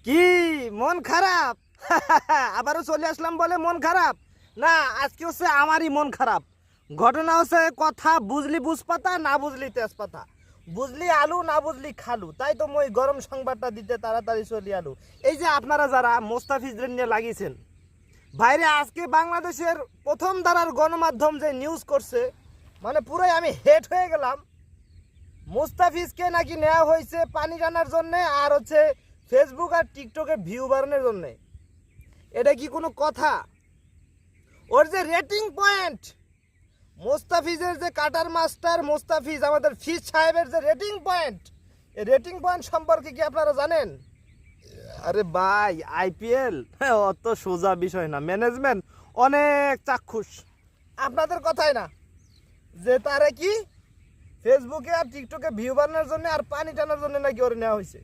কি মন খারাপ? আবারও চলে আসলাম বলে মন খারাপ না, আজকে হচ্ছে আমারই মন খারাপ। ঘটনা হচ্ছে কথা বুঝলি বুঝপাতা, না বুঝলি তেজপাতা, বুঝলি আলু, না বুঝলি খালু। তাই তো মই গরম সংবাদটা দিতে তাড়াতাড়ি চলে আলু। এই যে আপনারা যারা মোস্তাফিজদের নিয়ে লাগিয়েছেন বাইরে, আজকে বাংলাদেশের প্রথম ধারার গণমাধ্যম যে নিউজ করছে, মানে পুরোই আমি হেড হয়ে গেলাম। মোস্তাফিজকে নাকি নেওয়া হয়েছে পানি টানার জন্যে, আর হচ্ছে ফেসবুক আর টিকটকে ভিউ বাড়ানোর জন্যে। এটা কি কোনো কথা? ওর যে রেটিং পয়েন্ট, মোস্তাফিজের যে কাটার মাস্টার মোস্তাফিজ, আমাদের ফিজ সাহেবের যে রেটিং পয়েন্ট, এই রেটিং পয়েন্ট সম্পর্কে কি আপনারা জানেন? আরে ভাই, আইপিএল অত সোজা বিষয় না, ম্যানেজমেন্ট অনেক চাক্ষুষ। আপনাদের কথাই না যে তারে কি ফেসবুকে আর টিকটকে ভিউ বাড়ানোর জন্য আর পানি টানার জন্য নাকি ওরে নেওয়া হয়েছে।